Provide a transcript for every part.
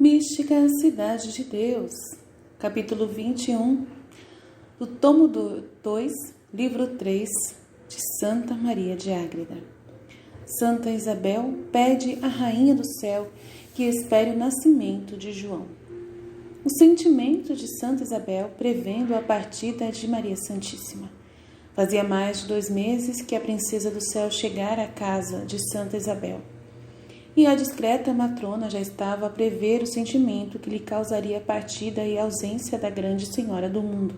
Mística Cidade de Deus, capítulo 21, do tomo 2, livro 3, de Santa Maria de Ágreda. Santa Isabel pede à Rainha do Céu que espere o nascimento de João. O sentimento de Santa Isabel prevendo a partida de Maria Santíssima. Fazia mais de 2 meses que a princesa do céu chegara à casa de Santa Isabel. E a discreta matrona já estava a prever o sentimento que lhe causaria a partida e a ausência da grande senhora do mundo.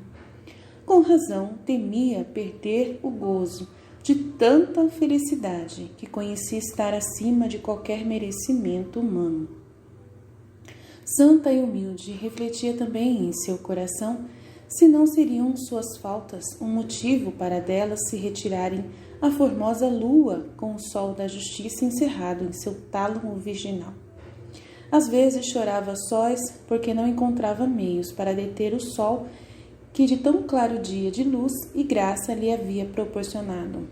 Com razão, temia perder o gozo de tanta felicidade que conhecia estar acima de qualquer merecimento humano. Santa e humilde, refletia também em seu coração se não seriam suas faltas um motivo para delas se retirarem a formosa lua com o sol da justiça encerrado em seu tálamo virginal. Às vezes chorava sós porque não encontrava meios para deter o sol que de tão claro dia de luz e graça lhe havia proporcionado.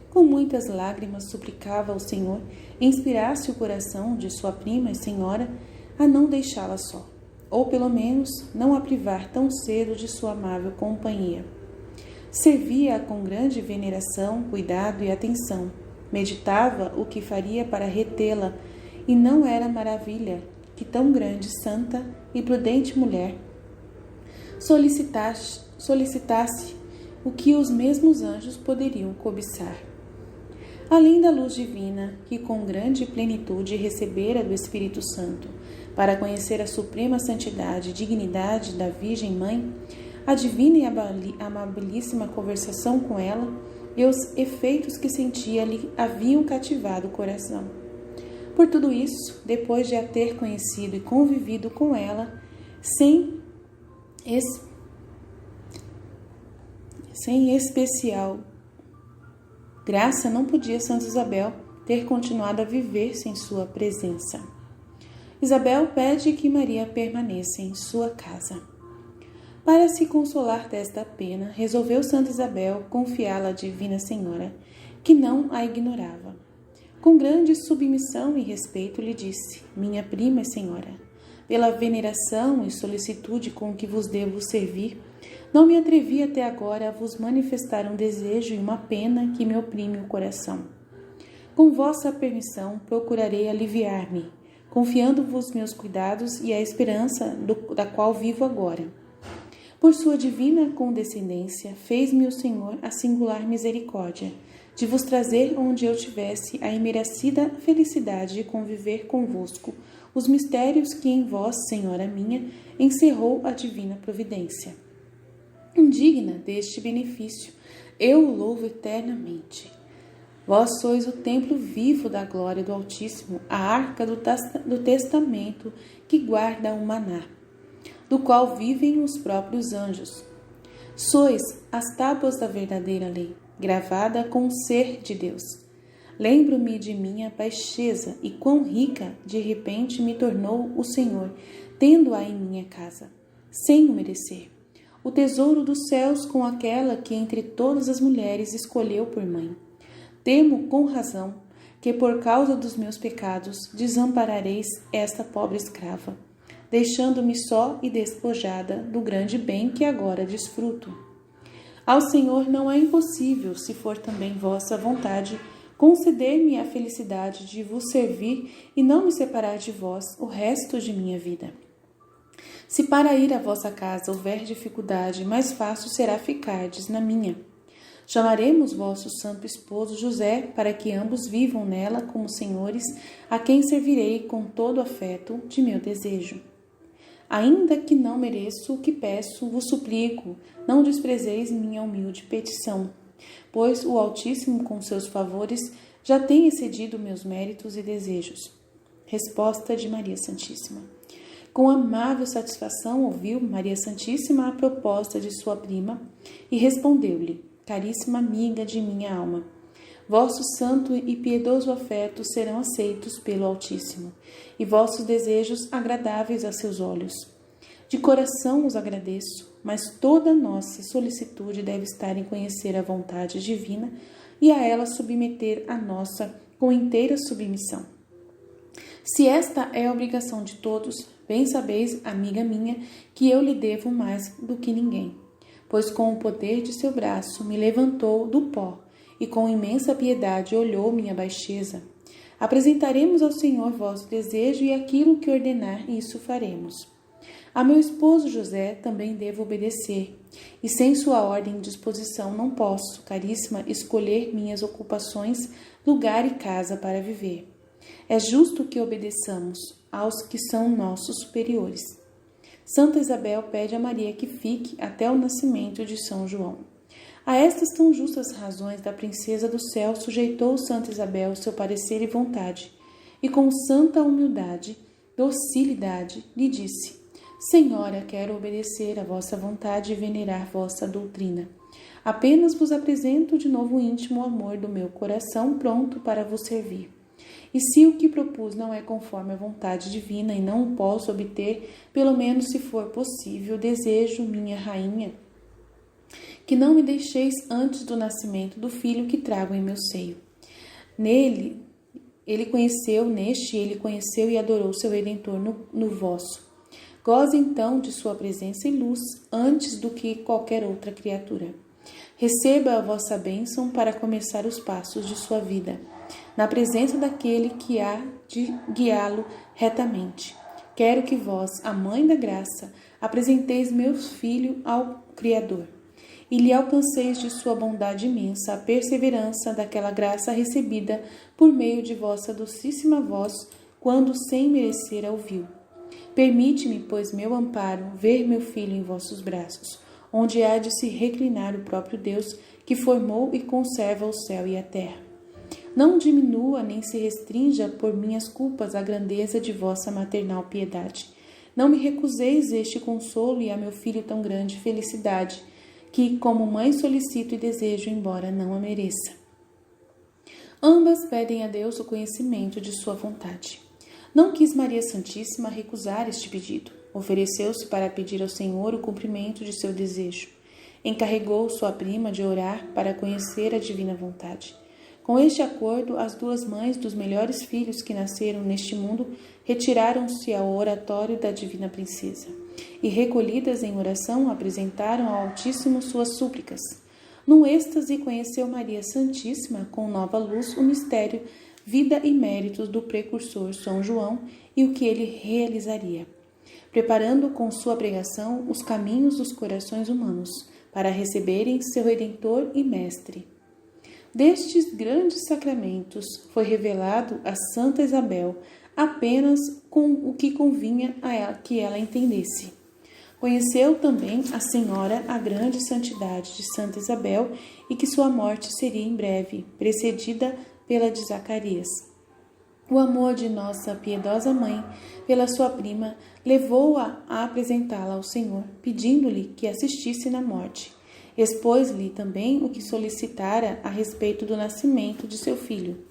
Com muitas lágrimas suplicava ao Senhor inspirasse o coração de sua prima e senhora a não deixá-la só, ou pelo menos não a privar tão cedo de sua amável companhia. Servia-a com grande veneração, cuidado e atenção. Meditava o que faria para retê-la, e não era maravilha que tão grande, santa e prudente mulher solicitasse o que os mesmos anjos poderiam cobiçar. Além da luz divina, que com grande plenitude recebera do Espírito Santo, para conhecer a suprema santidade e dignidade da Virgem Mãe, a divina e amabilíssima conversação com ela e os efeitos que sentia lhe haviam cativado o coração. Por tudo isso, depois de a ter conhecido e convivido com ela, sem especial graça, não podia Santa Isabel ter continuado a viver sem sua presença. Isabel pede que Maria permaneça em sua casa. Para se consolar desta pena, resolveu Santa Isabel confiá-la à Divina Senhora, que não a ignorava. Com grande submissão e respeito lhe disse: minha prima e senhora, pela veneração e solicitude com que vos devo servir, não me atrevi até agora a vos manifestar um desejo e uma pena que me oprime o coração. Com vossa permissão, procurarei aliviar-me, confiando-vos meus cuidados e a esperança da qual vivo agora. Por sua divina condescendência, fez-me o Senhor a singular misericórdia de vos trazer onde eu tivesse a imerecida felicidade de conviver convosco os mistérios que em vós, Senhora minha, encerrou a divina providência. Indigna deste benefício, eu o louvo eternamente. Vós sois o templo vivo da glória do Altíssimo, a arca do testamento que guarda o maná, do qual vivem os próprios anjos. Sois as tábuas da verdadeira lei, gravada com o ser de Deus. Lembro-me de minha baixeza e quão rica de repente me tornou o Senhor, tendo-a em minha casa, sem o merecer. O tesouro dos céus com aquela que entre todas as mulheres escolheu por mãe. Temo com razão que por causa dos meus pecados desamparareis esta pobre escrava, deixando-me só e despojada do grande bem que agora desfruto. Ao Senhor não é impossível, se for também vossa vontade, conceder-me a felicidade de vos servir e não me separar de vós o resto de minha vida. Se para ir à vossa casa houver dificuldade, mais fácil será ficardes na minha. Chamaremos vosso santo esposo José, para que ambos vivam nela como senhores, a quem servirei com todo o afeto de meu desejo. Ainda que não mereço o que peço, vos suplico, não desprezeis minha humilde petição, pois o Altíssimo, com seus favores, já tem excedido meus méritos e desejos. Resposta de Maria Santíssima. Com amável satisfação ouviu Maria Santíssima a proposta de sua prima e respondeu-lhe: caríssima amiga de minha alma, vosso santo e piedoso afeto serão aceitos pelo Altíssimo, e vossos desejos agradáveis a seus olhos. De coração os agradeço, mas toda nossa solicitude deve estar em conhecer a vontade divina e a ela submeter a nossa com inteira submissão. Se esta é a obrigação de todos, bem sabeis, amiga minha, que eu lhe devo mais do que ninguém. Pois com o poder de seu braço me levantou do pó, e com imensa piedade olhou minha baixeza. Apresentaremos ao Senhor vosso desejo, e aquilo que ordenar, isso faremos. A meu esposo José também devo obedecer, e sem sua ordem e disposição não posso, caríssima, escolher minhas ocupações, lugar e casa para viver. É justo que obedeçamos aos que são nossos superiores. Santa Isabel pede a Maria que fique até o nascimento de São João. A estas tão justas razões da princesa do céu sujeitou Santa Isabel seu parecer e vontade, e com santa humildade, docilidade, lhe disse: Senhora, quero obedecer à vossa vontade e venerar vossa doutrina. Apenas vos apresento de novo o íntimo amor do meu coração, pronto para vos servir. E se o que propus não é conforme a vontade divina e não o posso obter, pelo menos se for possível, desejo, minha rainha, que não me deixeis antes do nascimento do filho que trago em meu seio. Ele conheceu e adorou seu Redentor no vosso. Goze então de sua presença e luz antes do que qualquer outra criatura. Receba a vossa bênção para começar os passos de sua vida, na presença daquele que há de guiá-lo retamente. Quero que vós, a Mãe da Graça, apresenteis meu filho ao Criador, e lhe alcanceis de sua bondade imensa a perseverança daquela graça recebida por meio de vossa docíssima voz, quando sem merecer a ouviu. Permite-me, pois, meu amparo, ver meu filho em vossos braços, onde há de se reclinar o próprio Deus, que formou e conserva o céu e a terra. Não diminua nem se restrinja por minhas culpas a grandeza de vossa maternal piedade. Não me recuseis este consolo e a meu filho tão grande felicidade, que como mãe solicito e desejo, embora não a mereça. Ambas pedem a Deus o conhecimento de sua vontade. Não quis Maria Santíssima recusar este pedido. Ofereceu-se para pedir ao Senhor o cumprimento de seu desejo. Encarregou sua prima de orar para conhecer a divina vontade. Com este acordo, as duas mães dos melhores filhos que nasceram neste mundo retiraram-se ao oratório da divina princesa e, recolhidas em oração, apresentaram ao Altíssimo suas súplicas. Num êxtase, conheceu Maria Santíssima, com nova luz, o mistério, vida e méritos do precursor São João e o que ele realizaria, preparando com sua pregação os caminhos dos corações humanos para receberem seu Redentor e Mestre. Destes grandes sacramentos foi revelado a Santa Isabel apenas com o que convinha a ela, que ela entendesse. Conheceu também a Senhora a grande santidade de Santa Isabel e que sua morte seria em breve, precedida pela de Zacarias. O amor de nossa piedosa mãe pela sua prima levou-a a apresentá-la ao Senhor, pedindo-lhe que assistisse na morte. Expôs-lhe também o que solicitara a respeito do nascimento de seu filho.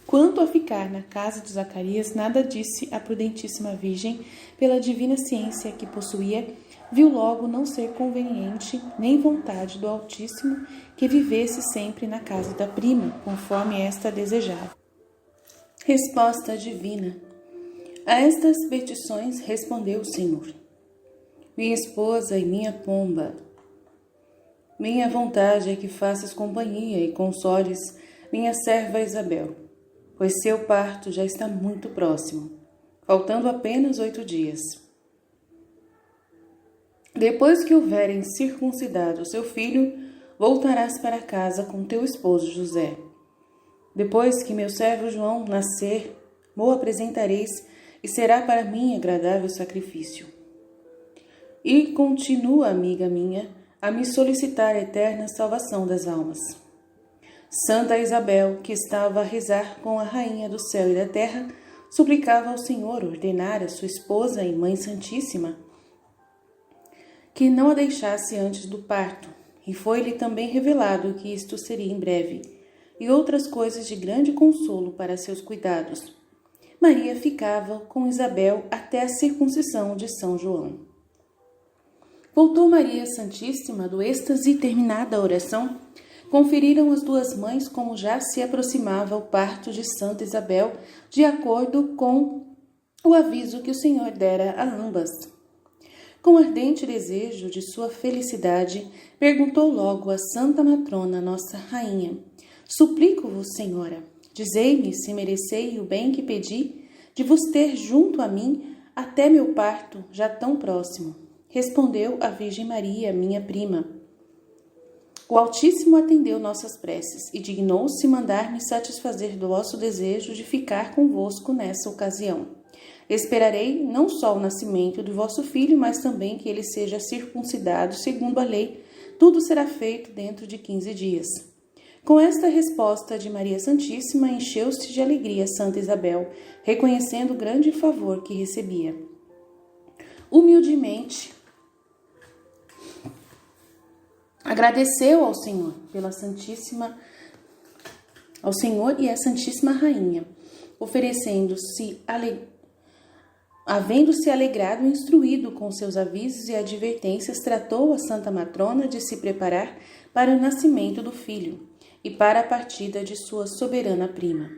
Quanto a ficar na casa de Zacarias, nada disse a prudentíssima Virgem, pela divina ciência que possuía, viu logo não ser conveniente, nem vontade do Altíssimo, que vivesse sempre na casa da prima, conforme esta desejava. Resposta divina. A estas petições respondeu o Senhor: Minha esposa e minha pomba, minha vontade é que faças companhia e consoles minha serva Isabel, pois seu parto já está muito próximo, faltando apenas 8 dias. Depois que houverem circuncidado seu filho, voltarás para casa com teu esposo José. Depois que meu servo João nascer, mo apresentareis e será para mim agradável sacrifício. E continua, amiga minha, a me solicitar a eterna salvação das almas. Santa Isabel, que estava a rezar com a Rainha do céu e da terra, suplicava ao Senhor ordenar a sua esposa e Mãe Santíssima que não a deixasse antes do parto, e foi-lhe também revelado que isto seria em breve, e outras coisas de grande consolo para seus cuidados. Maria ficava com Isabel até a circuncisão de São João. Voltou Maria Santíssima do êxtase terminada a oração, conferiram as duas mães como já se aproximava o parto de Santa Isabel, de acordo com o aviso que o Senhor dera a ambas. Com ardente desejo de sua felicidade, perguntou logo a Santa Matrona, nossa Rainha: Suplico-vos, Senhora, dizei-me se merecei o bem que pedi, de vos ter junto a mim até meu parto, já tão próximo. Respondeu a Virgem Maria, minha prima: O Altíssimo atendeu nossas preces e dignou-se mandar-me satisfazer do vosso desejo de ficar convosco nessa ocasião. Esperarei não só o nascimento do vosso filho, mas também que ele seja circuncidado segundo a lei. Tudo será feito dentro de 15 dias. Com esta resposta de Maria Santíssima, encheu-se de alegria Santa Isabel, reconhecendo o grande favor que recebia. Humildemente, agradeceu ao Senhor ao Senhor e à Santíssima Rainha, havendo-se alegrado e instruído com seus avisos e advertências, tratou a Santa Matrona de se preparar para o nascimento do filho e para a partida de sua soberana prima.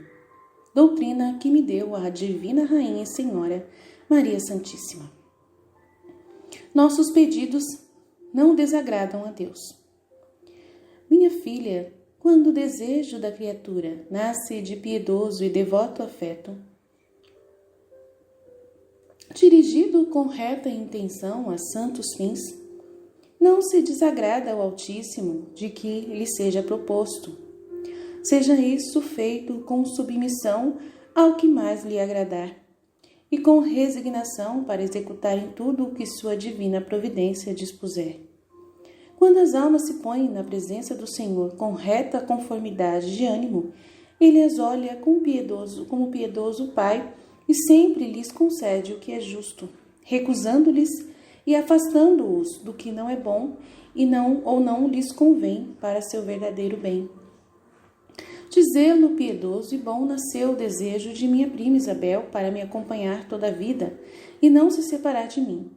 Doutrina que me deu a Divina Rainha e Senhora Maria Santíssima. Nossos pedidos não desagradam a Deus. Minha filha, quando o desejo da criatura nasce de piedoso e devoto afeto, dirigido com reta intenção a santos fins, não se desagrada ao Altíssimo de que lhe seja proposto. Seja isso feito com submissão ao que mais lhe agradar, e com resignação para executar em tudo o que sua divina providência dispuser. Quando as almas se põem na presença do Senhor com reta conformidade de ânimo, Ele as olha como piedoso Pai e sempre lhes concede o que é justo, recusando-lhes e afastando-os do que não é bom e não lhes convém para seu verdadeiro bem. De zelo piedoso e bom nasceu o desejo de minha prima Isabel para me acompanhar toda a vida e não se separar de mim.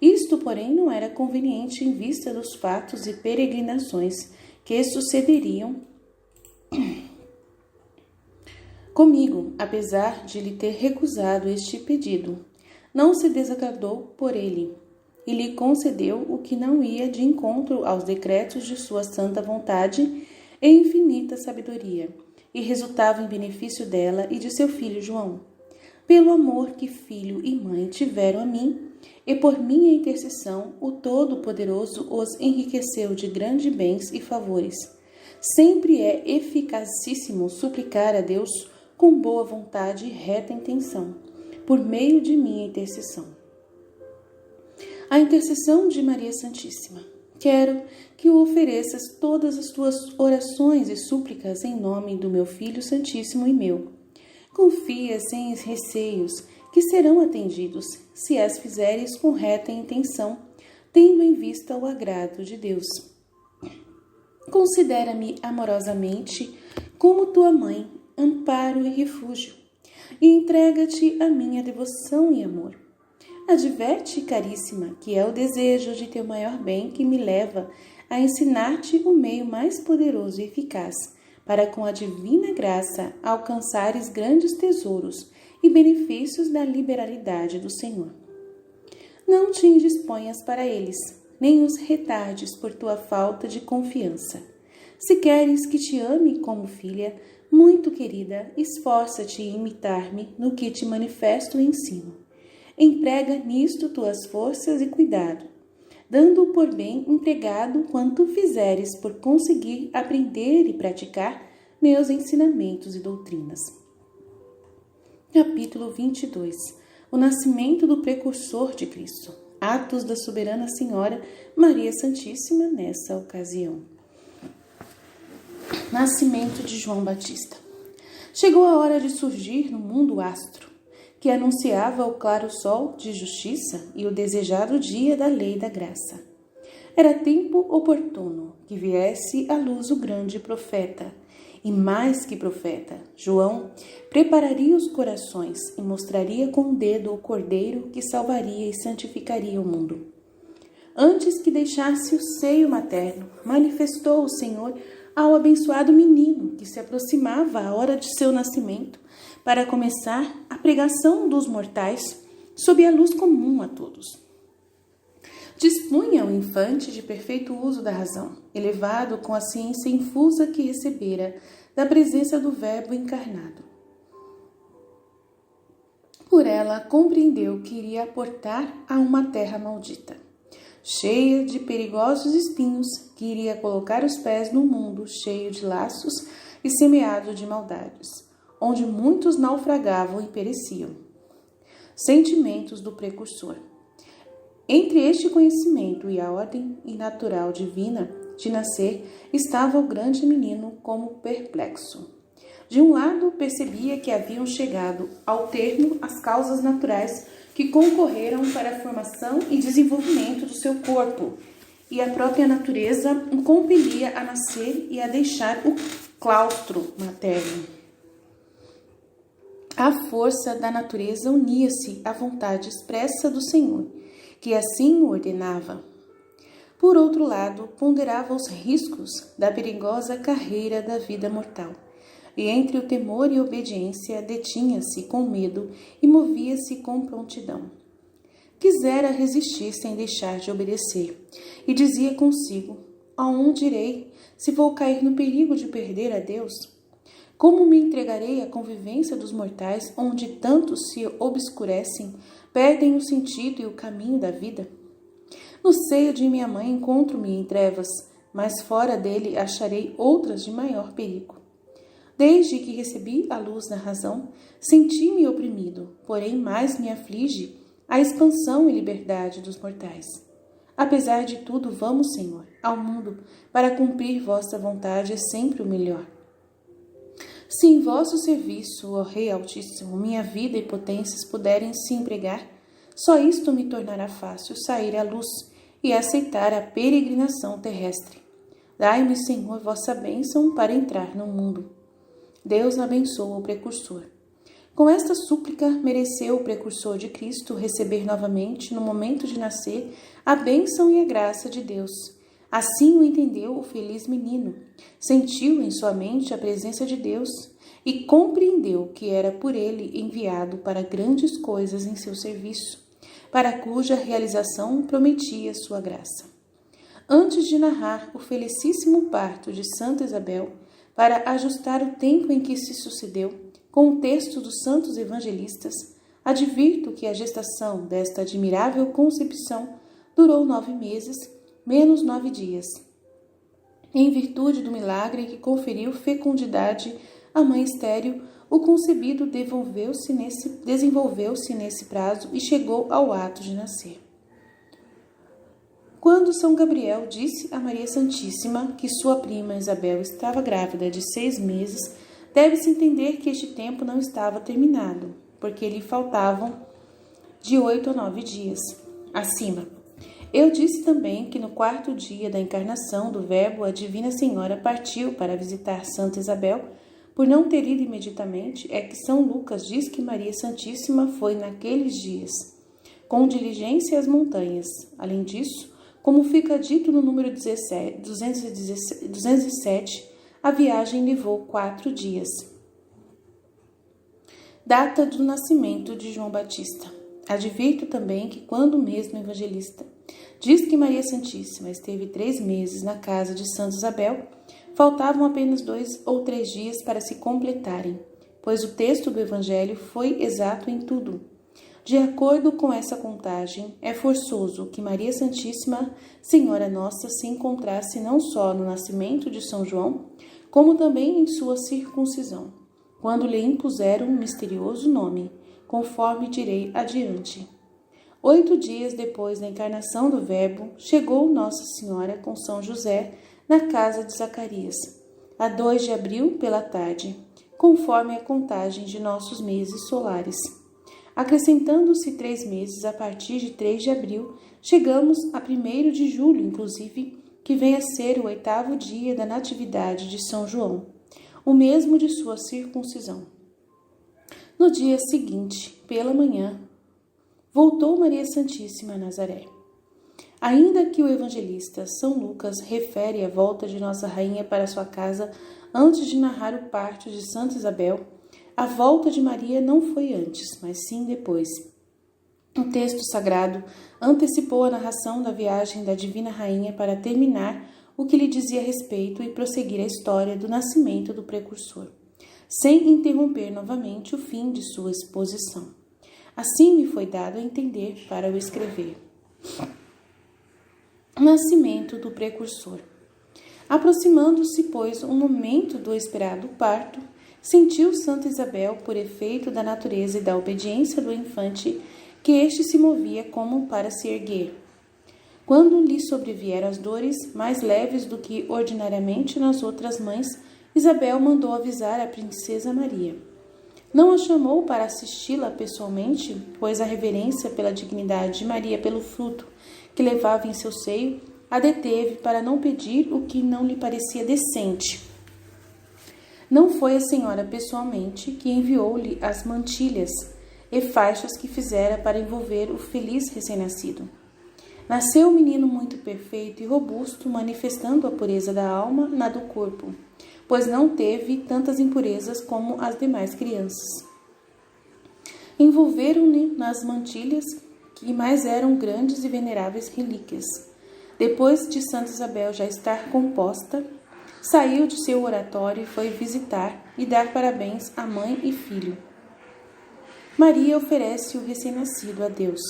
Isto, porém, não era conveniente em vista dos fatos e peregrinações que sucederiam comigo, apesar de lhe ter recusado este pedido. Não se desagradou por ele e lhe concedeu o que não ia de encontro aos decretos de sua santa vontade e infinita sabedoria, e resultava em benefício dela e de seu filho João. Pelo amor que filho e mãe tiveram a mim, e por minha intercessão, o Todo-Poderoso os enriqueceu de grandes bens e favores. Sempre é eficacíssimo suplicar a Deus com boa vontade e reta intenção, por meio de minha intercessão. A intercessão de Maria Santíssima. Quero que o ofereças todas as tuas orações e súplicas em nome do meu Filho Santíssimo e meu. Confia sem receios que serão atendidos, se as fizeres com reta intenção, tendo em vista o agrado de Deus. Considera-me amorosamente como tua mãe, amparo e refúgio, e entrega-te a minha devoção e amor. Adverte, caríssima, que é o desejo de teu maior bem que me leva a ensinar-te o meio mais poderoso e eficaz, para com a divina graça alcançares grandes tesouros e benefícios da liberalidade do Senhor. Não te indisponhas para eles, nem os retardes por tua falta de confiança. Se queres que te ame como filha, muito querida, esforça-te em imitar-me no que te manifesto e ensino. Emprega nisto tuas forças e cuidado, dando por bem empregado quanto fizeres por conseguir aprender e praticar meus ensinamentos e doutrinas. Capítulo 22. O nascimento do precursor de Cristo. Atos da Soberana Senhora Maria Santíssima nessa ocasião. Nascimento de João Batista. Chegou a hora de surgir no mundo o astro, que anunciava o claro sol de justiça e o desejado dia da lei da graça. Era tempo oportuno que viesse à luz o grande profeta, e mais que profeta, João prepararia os corações e mostraria com o dedo o cordeiro que salvaria e santificaria o mundo. Antes que deixasse o seio materno, manifestou o Senhor ao abençoado menino que se aproximava a hora de seu nascimento para começar a pregação dos mortais sob a luz comum a todos. Dispunha o infante de perfeito uso da razão, elevado com a ciência infusa que recebera da presença do Verbo encarnado. Por ela compreendeu que iria aportar a uma terra maldita, cheia de perigosos espinhos, que iria colocar os pés no mundo cheio de laços e semeado de maldades, onde muitos naufragavam e pereciam. Sentimentos do precursor. Entre este conhecimento e a ordem natural divina de nascer, estava o grande menino como perplexo. De um lado, percebia que haviam chegado ao termo as causas naturais que concorreram para a formação e desenvolvimento do seu corpo, e a própria natureza o compelia a nascer e a deixar o claustro materno. A força da natureza unia-se à vontade expressa do Senhor, que assim o ordenava. Por outro lado, ponderava os riscos da perigosa carreira da vida mortal, e entre o temor e a obediência detinha-se com medo e movia-se com prontidão. Quisera resistir sem deixar de obedecer, e dizia consigo: aonde irei, se vou cair no perigo de perder a Deus? Como me entregarei à convivência dos mortais, onde tantos se obscurecem, perdem o sentido e o caminho da vida? No seio de minha mãe encontro-me em trevas, mas fora dele acharei outras de maior perigo. Desde que recebi a luz da razão, senti-me oprimido, porém mais me aflige a expansão e liberdade dos mortais. Apesar de tudo, vamos, Senhor, ao mundo, para cumprir vossa vontade é sempre o melhor. Se em vosso serviço, ó Rei Altíssimo, minha vida e potências puderem se empregar, só isto me tornará fácil sair à luz e aceitar a peregrinação terrestre. Dai-me, Senhor, vossa bênção para entrar no mundo. Deus abençoa o precursor. Com esta súplica, mereceu o precursor de Cristo receber novamente, no momento de nascer, a bênção e a graça de Deus. Assim o entendeu o feliz menino, sentiu em sua mente a presença de Deus e compreendeu que era por ele enviado para grandes coisas em seu serviço, para cuja realização prometia sua graça. Antes de narrar o felicíssimo parto de Santa Isabel, para ajustar o tempo em que se sucedeu com o texto dos santos evangelistas, advirto que a gestação desta admirável concepção durou 9 meses, menos 9 dias. Em virtude do milagre que conferiu fecundidade à mãe estéril, o concebido desenvolveu-se nesse prazo e chegou ao ato de nascer. Quando São Gabriel disse a Maria Santíssima que sua prima Isabel estava grávida de 6 meses, deve-se entender que este tempo não estava terminado, porque lhe faltavam de 8 a 9 dias. Acima. Eu disse também que no 4º dia da encarnação do Verbo, a Divina Senhora partiu para visitar Santa Isabel. Por não ter ido imediatamente, é que São Lucas diz que Maria Santíssima foi naqueles dias, com diligência às montanhas. Além disso, como fica dito no número 207, a viagem levou 4 dias. Data do nascimento de João Batista. Advirto também que quando mesmo evangelista diz que Maria Santíssima esteve 3 meses na casa de Santa Isabel, faltavam apenas 2 ou 3 dias para se completarem, pois o texto do Evangelho foi exato em tudo. De acordo com essa contagem, é forçoso que Maria Santíssima, Senhora Nossa, se encontrasse não só no nascimento de São João, como também em sua circuncisão, quando lhe impuseram um misterioso nome, conforme direi adiante. 8 dias depois da encarnação do Verbo, chegou Nossa Senhora com São José na casa de Zacarias, a 2 de abril pela tarde, conforme a contagem de nossos meses solares. Acrescentando-se 3 meses a partir de 3 de abril, chegamos a 1º de julho, inclusive, que vem a ser o 8º dia da Natividade de São João, o mesmo de sua circuncisão. No dia seguinte, pela manhã, voltou Maria Santíssima a Nazaré. Ainda que o evangelista São Lucas refere a volta de Nossa Rainha para sua casa antes de narrar o parto de Santa Isabel, a volta de Maria não foi antes, mas sim depois. O texto sagrado antecipou a narração da viagem da Divina Rainha para terminar o que lhe dizia respeito e prosseguir a história do nascimento do precursor, sem interromper novamente o fim de sua exposição. Assim me foi dado a entender para o escrever. Nascimento do precursor. Aproximando-se, pois, o momento do esperado parto, sentiu Santa Isabel, por efeito da natureza e da obediência do infante, que este se movia como para se erguer. Quando lhe sobrevieram as dores, mais leves do que ordinariamente nas outras mães, Isabel mandou avisar a princesa Maria. Não a chamou para assisti-la pessoalmente, pois a reverência pela dignidade de Maria pelo fruto que levava em seu seio a deteve para não pedir o que não lhe parecia decente. Não foi a senhora pessoalmente que enviou-lhe as mantilhas e faixas que fizera para envolver o feliz recém-nascido. Nasceu um menino muito perfeito e robusto, manifestando a pureza da alma na do corpo, pois não teve tantas impurezas como as demais crianças. Envolveram-lhe nas mantilhas, que mais eram grandes e veneráveis relíquias. Depois de Santa Isabel já estar composta, saiu de seu oratório e foi visitar e dar parabéns à mãe e filho. Maria oferece o recém-nascido a Deus.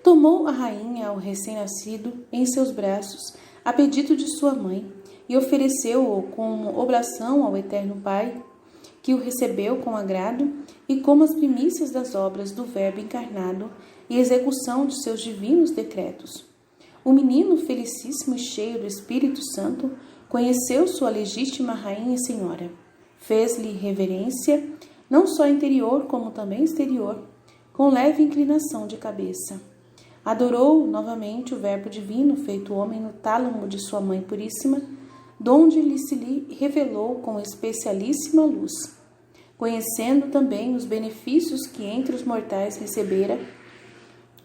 Tomou a rainha o recém-nascido em seus braços, a pedido de sua mãe, e ofereceu-o como oblação ao Eterno Pai, que o recebeu com agrado e como as primícias das obras do Verbo encarnado e execução de seus divinos decretos. O menino, felicíssimo e cheio do Espírito Santo, conheceu sua legítima rainha e senhora. Fez-lhe reverência, não só interior como também exterior, com leve inclinação de cabeça. Adorou novamente o Verbo divino feito homem no tálamo de sua Mãe Puríssima, donde lhe revelou com especialíssima luz. Conhecendo também os benefícios que entre os mortais recebera,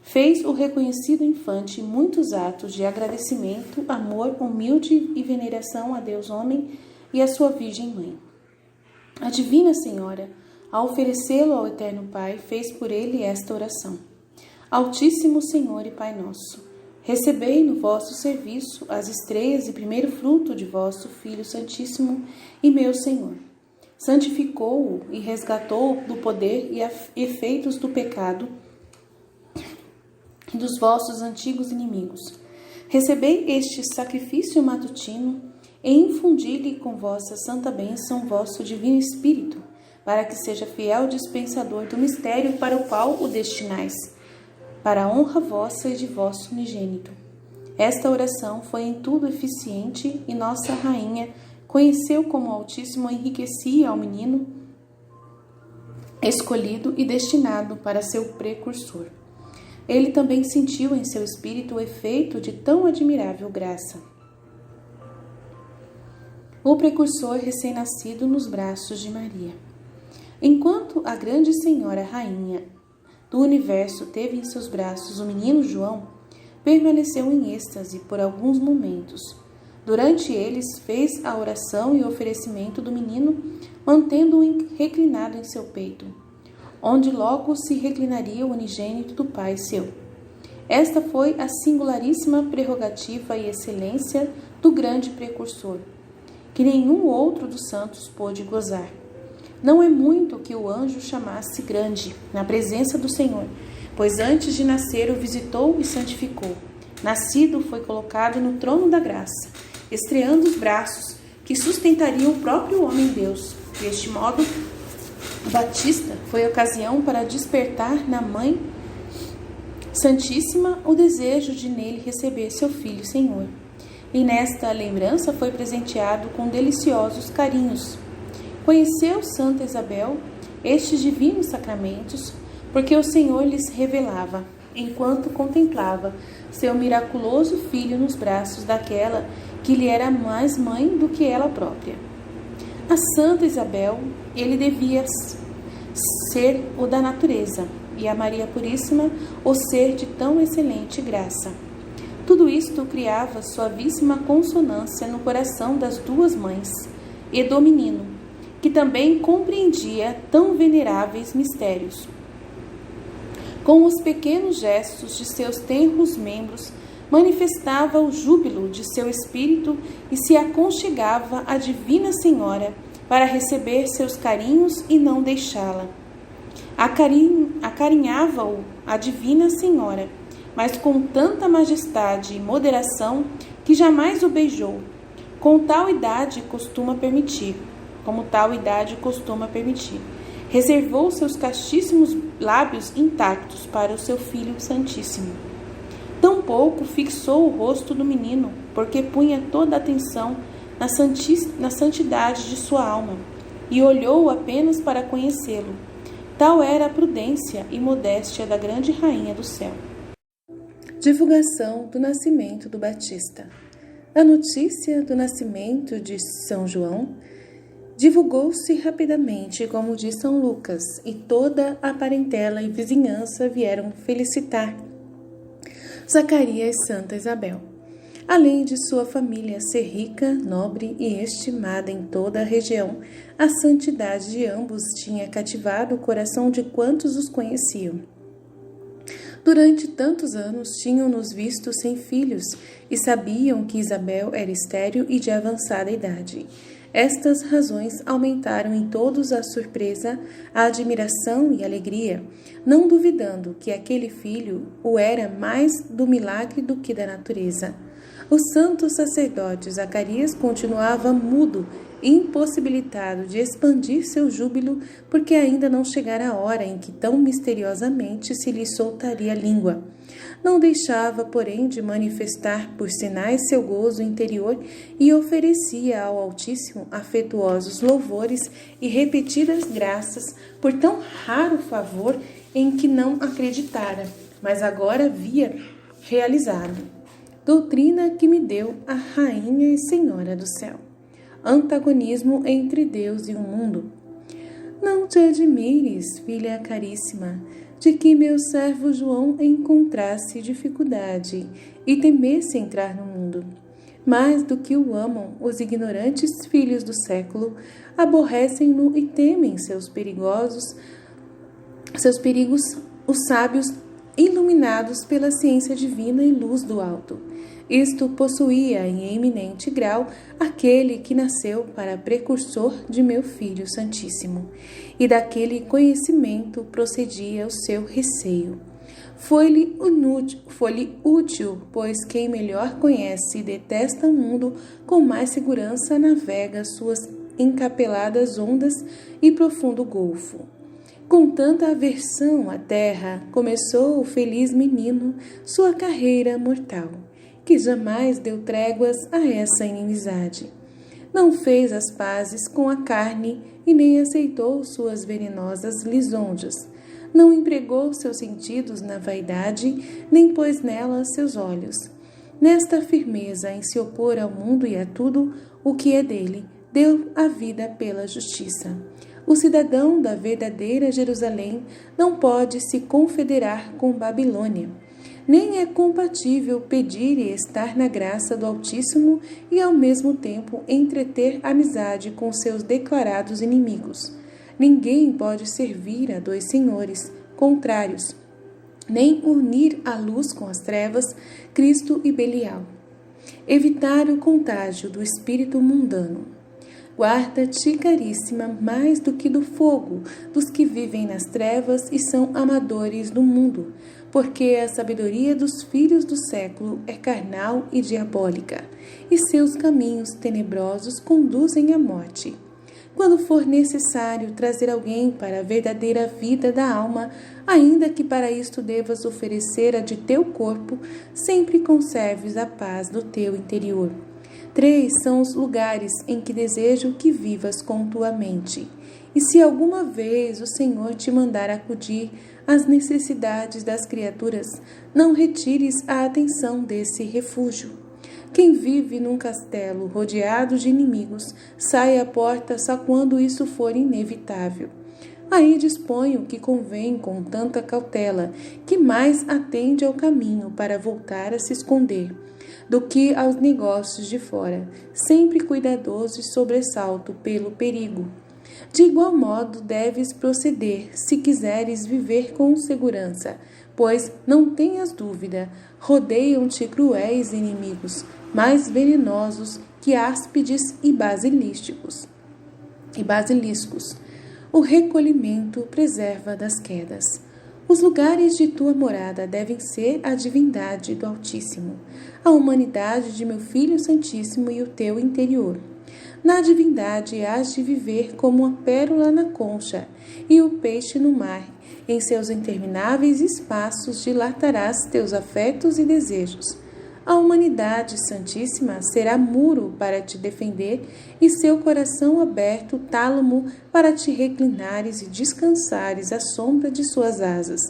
fez o reconhecido infante muitos atos de agradecimento, amor, humilde e veneração a Deus homem e a sua Virgem Mãe. A Divina Senhora, ao oferecê-lo ao Eterno Pai, fez por ele esta oração: Altíssimo Senhor e Pai nosso, recebei no vosso serviço as estreias e primeiro fruto de vosso Filho Santíssimo e meu Senhor. Santificou-o e resgatou-o do poder e efeitos do pecado dos vossos antigos inimigos. Recebei este sacrifício matutino e infundi-lhe com vossa santa bênção vosso divino Espírito, para que seja fiel dispensador do mistério para o qual o destinais, para a honra vossa e de vosso unigênito. Esta oração foi em tudo eficiente e nossa Rainha conheceu como o Altíssimo enriquecia ao menino escolhido e destinado para seu precursor. Ele também sentiu em seu espírito o efeito de tão admirável graça. O precursor recém-nascido nos braços de Maria. Enquanto a grande Senhora Rainha do Universo teve em seus braços o menino João, permaneceu em êxtase por alguns momentos. Durante eles, fez a oração e o oferecimento do menino, mantendo-o reclinado em seu peito, onde logo se reclinaria o unigênito do Pai seu. Esta foi a singularíssima prerrogativa e excelência do grande precursor, que nenhum outro dos santos pôde gozar. Não é muito que o anjo chamasse grande na presença do Senhor, pois antes de nascer o visitou e santificou. Nascido, foi colocado no trono da graça, estreando os braços que sustentariam o próprio homem-deus. Deste modo, Batista foi ocasião para despertar na Mãe Santíssima o desejo de nele receber seu Filho Senhor. E nesta lembrança foi presenteado com deliciosos carinhos. Conheceu Santa Isabel estes divinos sacramentos, porque o Senhor lhes revelava, enquanto contemplava seu miraculoso filho nos braços daquela que lhe era mais mãe do que ela própria. A Santa Isabel, ele devia ser o da natureza, e a Maria Puríssima o ser de tão excelente graça. Tudo isto criava suavíssima consonância no coração das duas mães e do menino, que também compreendia tão veneráveis mistérios. Com os pequenos gestos de seus tenros membros, manifestava o júbilo de seu espírito e se aconchegava à Divina Senhora para receber seus carinhos e não deixá-la. Acarinhava-o a Divina Senhora, mas com tanta majestade e moderação que jamais o beijou, como tal idade costuma permitir. Reservou seus castíssimos lábios intactos para o seu Filho Santíssimo. Tampouco fixou o rosto do menino, porque punha toda a atenção na santidade de sua alma, e olhou apenas para conhecê-lo. Tal era a prudência e modéstia da grande Rainha do Céu. Divulgação do nascimento do Batista. A notícia do nascimento de São João divulgou-se rapidamente, como diz São Lucas, e toda a parentela e vizinhança vieram felicitar Zacarias e Santa Isabel. Além de sua família ser rica, nobre e estimada em toda a região, a santidade de ambos tinha cativado o coração de quantos os conheciam. Durante tantos anos tinham-nos visto sem filhos e sabiam que Isabel era estéril e de avançada idade. Estas razões aumentaram em todos a surpresa, a admiração e a alegria, não duvidando que aquele filho o era mais do milagre do que da natureza. O santo sacerdote Zacarias continuava mudo, impossibilitado de expandir seu júbilo, porque ainda não chegara a hora em que tão misteriosamente se lhe soltaria a língua. Não deixava, porém, de manifestar por sinais seu gozo interior e oferecia ao Altíssimo afetuosos louvores e repetidas graças por tão raro favor em que não acreditara, mas agora via realizado. Doutrina que me deu a Rainha e Senhora do Céu. Antagonismo entre Deus e o mundo. Não te admires, filha caríssima, de que meu servo João encontrasse dificuldade e temesse entrar no mundo. Mais do que o amam, os ignorantes filhos do século aborrecem-no e temem seus perigos, os sábios iluminados pela ciência divina e luz do alto. Isto possuía em eminente grau aquele que nasceu para precursor de meu Filho Santíssimo, e daquele conhecimento procedia o seu receio. Foi-lhe útil, pois quem melhor conhece e detesta o mundo, com mais segurança navega suas encapeladas ondas e profundo golfo. Com tanta aversão à terra, começou o feliz menino sua carreira mortal, que jamais deu tréguas a essa inimizade. Não fez as pazes com a carne e nem aceitou suas venenosas lisonjas. Não empregou seus sentidos na vaidade, nem pôs nela seus olhos. Nesta firmeza em se opor ao mundo e a tudo o que é dele, deu a vida pela justiça. O cidadão da verdadeira Jerusalém não pode se confederar com Babilônia. Nem é compatível pedir e estar na graça do Altíssimo e, ao mesmo tempo, entreter amizade com seus declarados inimigos. Ninguém pode servir a dois senhores contrários, nem unir a luz com as trevas, Cristo e Belial. Evitar o contágio do espírito mundano. Guarda-te, caríssima, mais do que do fogo, dos que vivem nas trevas e são amadores do mundo, porque a sabedoria dos filhos do século é carnal e diabólica, e seus caminhos tenebrosos conduzem à morte. Quando for necessário trazer alguém para a verdadeira vida da alma, ainda que para isto devas oferecer a de teu corpo, sempre conserves a paz do teu interior. 3 são os lugares em que desejo que vivas com tua mente. E se alguma vez o Senhor te mandar acudir às necessidades das criaturas, não retires a atenção desse refúgio. Quem vive num castelo rodeado de inimigos, sai à porta só quando isso for inevitável. Aí dispõe o que convém com tanta cautela, que mais atende ao caminho para voltar a se esconder, do que aos negócios de fora, sempre cuidadoso e sobressalto pelo perigo. De igual modo deves proceder, se quiseres viver com segurança, pois, não tenhas dúvida, rodeiam-te cruéis inimigos, mais venenosos que áspides e basiliscos. O recolhimento preserva das quedas. Os lugares de tua morada devem ser a divindade do Altíssimo, a humanidade de meu Filho Santíssimo e o teu interior. Na divindade hás de viver como uma pérola na concha e o peixe no mar. Em seus intermináveis espaços dilatarás teus afetos e desejos. A humanidade santíssima será muro para te defender e seu coração aberto tálamo para te reclinares e descansares à sombra de suas asas.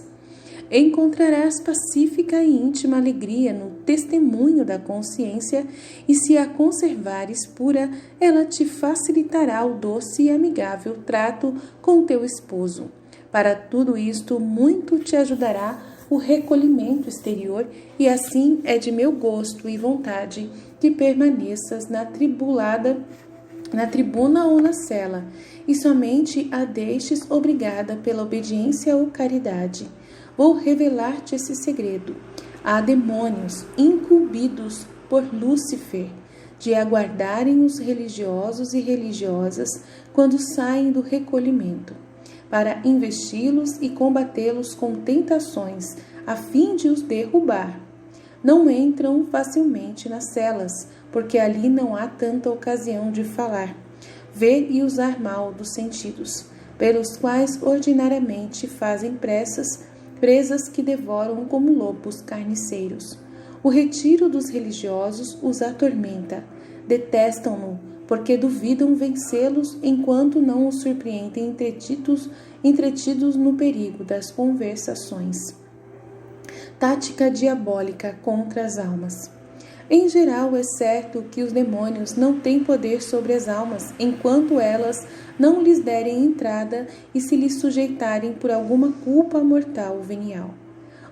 Encontrarás pacífica e íntima alegria no testemunho da consciência, e se a conservares pura, ela te facilitará o doce e amigável trato com teu esposo. Para tudo isto, muito te ajudará o recolhimento exterior, e assim é de meu gosto e vontade que permaneças na tribuna ou na cela, e somente a deixes obrigada pela obediência ou caridade. Vou revelar-te esse segredo. Há demônios incumbidos por Lúcifer de aguardarem os religiosos e religiosas quando saem do recolhimento, para investi-los e combatê-los com tentações, a fim de os derrubar. Não entram facilmente nas celas, porque ali não há tanta ocasião de falar, ver e usar mal dos sentidos, pelos quais ordinariamente fazem presas que devoram como lobos carniceiros. O retiro dos religiosos os atormenta, detestam-no, porque duvidam vencê-los enquanto não os surpreendem entretidos no perigo das conversações. Tática diabólica contra as almas. Em geral, é certo que os demônios não têm poder sobre as almas enquanto elas não lhes derem entrada e se lhes sujeitarem por alguma culpa mortal ou venial.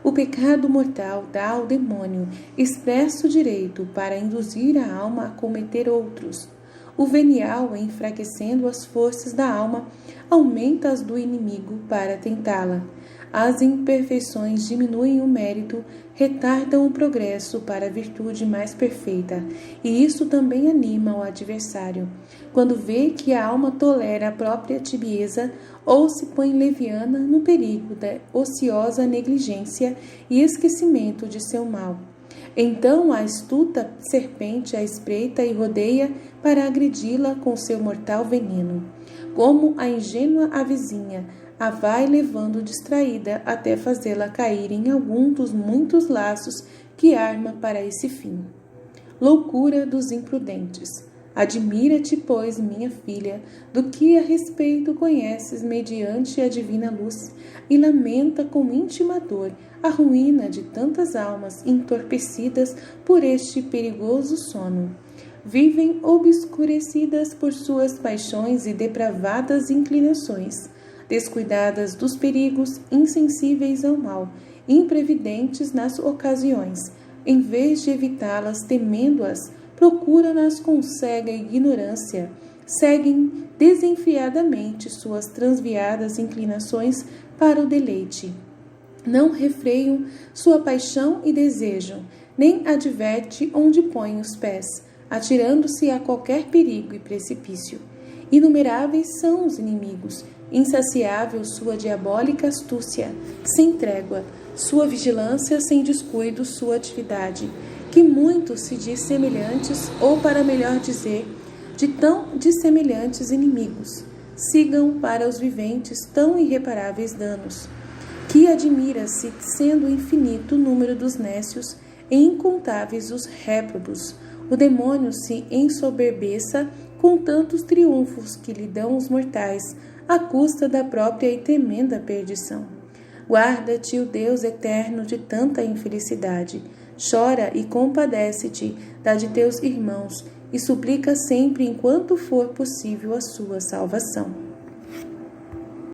O pecado mortal dá ao demônio expresso direito para induzir a alma a cometer outros. O venial, enfraquecendo as forças da alma, aumenta as do inimigo para tentá-la. As imperfeições diminuem o mérito, retardam o progresso para a virtude mais perfeita, e isso também anima o adversário, quando vê que a alma tolera a própria tibieza ou se põe leviana no perigo da ociosa negligência e esquecimento de seu mal. Então a astuta serpente a espreita e rodeia para agredi-la com seu mortal veneno. Como a ingênua avezinha, a vai levando distraída até fazê-la cair em algum dos muitos laços que arma para esse fim. Loucura dos imprudentes. Admira-te, pois, minha filha, do que a respeito conheces mediante a divina luz, e lamenta com íntima dor a ruína de tantas almas entorpecidas por este perigoso sono. Vivem obscurecidas por suas paixões e depravadas inclinações, descuidadas dos perigos, insensíveis ao mal, imprevidentes nas ocasiões. Em vez de evitá-las temendo-as, procura-nas com cega ignorância, seguem desenfreadamente suas transviadas inclinações para o deleite. Não refreiam sua paixão e desejo, nem adverte onde põem os pés, atirando-se a qualquer perigo e precipício. Inumeráveis são os inimigos, insaciável sua diabólica astúcia, sem trégua, sua vigilância sem descuido, sua atividade, que muito se diz semelhantes, ou para melhor dizer, de tão dissemelhantes inimigos, sigam para os viventes tão irreparáveis danos, que admira-se sendo infinito o número dos nécios e incontáveis os réprobos. O demônio se ensoberbeça com tantos triunfos que lhe dão os mortais, à custa da própria e tremenda perdição. Guarda-te o Deus eterno de tanta infelicidade. Chora e compadece-te da de teus irmãos e suplica sempre enquanto for possível a sua salvação.